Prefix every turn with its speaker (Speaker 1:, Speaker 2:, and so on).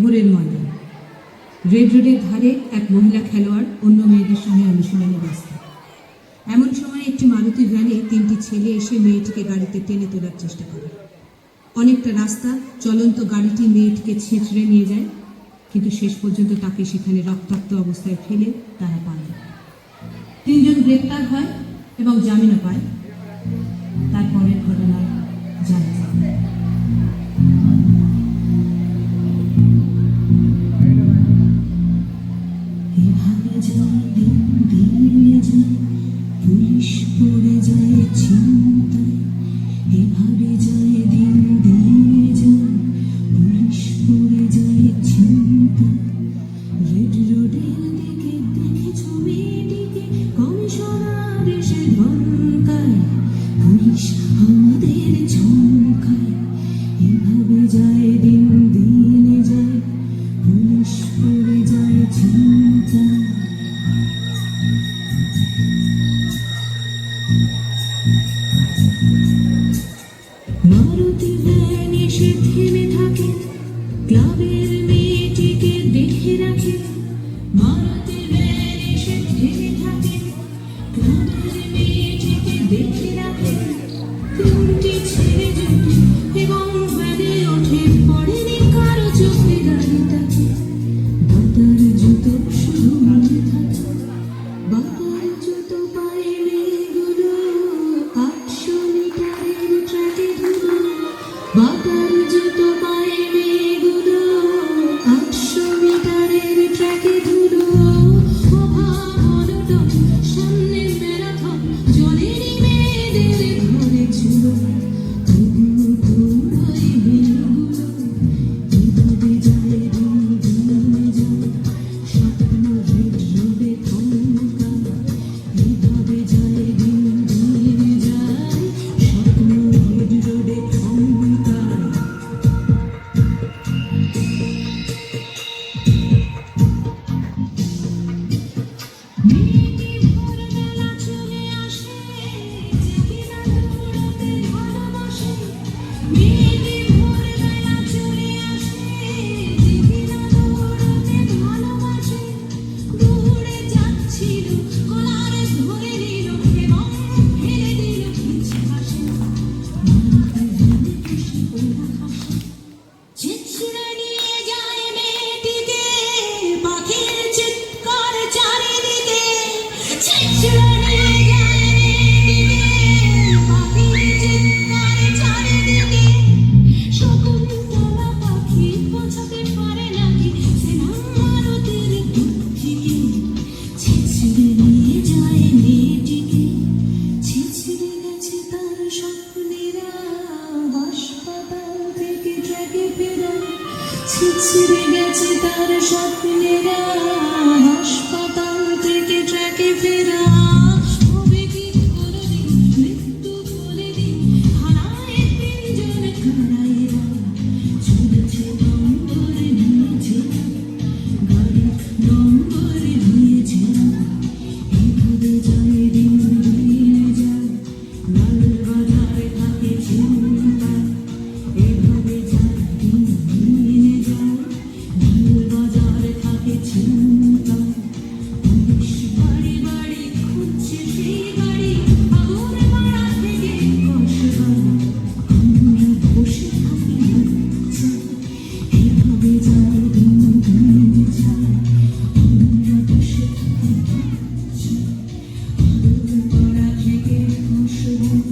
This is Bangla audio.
Speaker 1: ভোরের ময়দান। রেড রোডের ধারে এক মহিলা খেলোয়াড় অন্য মেয়েদের সঙ্গে অনুশীলনে ব্যস্ত। এমন সময় একটি মারুতি ভ্যানে 3টি ছেলে এসে মেয়েটিকে গাড়িতে টেনে তোলার চেষ্টা করে। অনেকটা রাস্তা চলন্ত গাড়িটি মেয়েটিকে ছেঁচড়ে নিয়ে যায়, কিন্তু শেষ পর্যন্ত তাকে সেখানে রক্তাক্ত অবস্থায় ফেলে তারা পালায়। 3 জন গ্রেপ্তার হয় এবং জামিনও পায়। তারপরের ঘটনা জানা যায়। এভাবে যায় দিন দিয়ে যায়, পুলিশ পড়ে যায় চিন্তায়। এভাবে যায় দিন দিয়ে যায়, পুলিশ পড়ে যায় চিন্তায়। রেড রোডের দিকে দেখেছ মেয়েটিকে, কমিশনার এসে ধমকায়, পুলিশ আমাদের চমকায়। এভাবে যায় দিন দিয়ে যায়, পুলিশ পড়ে যায় চিন্তায়। মারুতি ভ্যান এসে থেমে থাকে, ক্লাবের মেয়েটিকে দেখে রাখে। মারুতি ভ্যান এসে থেমে থাকে, ক্লাবের মেয়েটিকে দেখে রাখে। 3টি ছেলে জুটে এবং ভ্যানে ওঠে, পড়েনি কারো চোখে গাড়িটাকে। বাতার জুতো শুধু মনে থাকে, বাতার জুতো পায়ে মেয়েগুলো 800 মিটারের ট্র্যাকে ধুলো। বাতার জুতো পায়ে মেয়েগুলো 800 মিটারের ট্র্যাকে ধুলো। অভাবনটন সামনে ম্যারাথন, জলেরই মেয়েদের ঘরে ছিল। তবুও দৌড়ায় মেয়েগুলো, এভাবে যায় দিন দিয়ে যায়, স্বপ্ন রেড রোডে থমকায়। এভাবে যায় দিন দিয়ে যায়, স্বপ্ন রেড রোডে থমকায়। মেয়েটি ভোরবেলা চলে আসে, যে কিনা দৌড়তে ভালোবাসে। মেয়েটি ভোরবেলা চলে আসে, যে কিনা দৌড়তে ভালোবাসে। দৌড়ে যাচ্ছিল, কলার ধরে নিল এবং ফেলে দিল পিছে পাশে। মারুতি ভ্যানে বসে ওরা হাসে, ছেঁচড়ে নিয়ে যায় মেয়েটিকে, পাখির চিৎকার চারিদিকে। ছেঁচড়ে নিয়ে যায় মেয়েটিকে, পাখির চিৎকার চারিদিকে। শকুন্তলা পাখি পৌঁছাতে পারে নাকি সে মারুতির দুঃখিকে। ছেঁচড়ে নিয়ে যায় মেয়েটিকে, ছেঁচড়ে গেছে তার স্বপ্নেরা, হাসপাতাল থেকে ট্র্যাকে ফেরা। ছেঁচড়ে গেছে তার স্বপ্নেরা, হাসপাতাল থেকে ট্র্যাকে ফেরা। হবে কি কোনোদিন মৃত্যু বলে দিন, হারায় 3 জন কারাইরা। চলেছে নম্বর নিয়েছে, গাড়ির নম্বর নিয়েছে। এভাবে যায় দিন দিয়ে যায়, লালবাজারে থাকে চিন্তা। এভাবে যায় দিন দিয়ে যায়, লালবাজারে থাকে চিন্তা। পুলিশ বাড়ি বাড়ি খুঁজছে সেই গাড়ি, আগুন পাড়া থেকে কসবা। আমরা বসে থাকি লজ্জায়, এভাবে যায় দিন দিয়ে যায়, আমরা বসে থাকি লজ্জায়। আগুন পাড়া থেকে কসবা।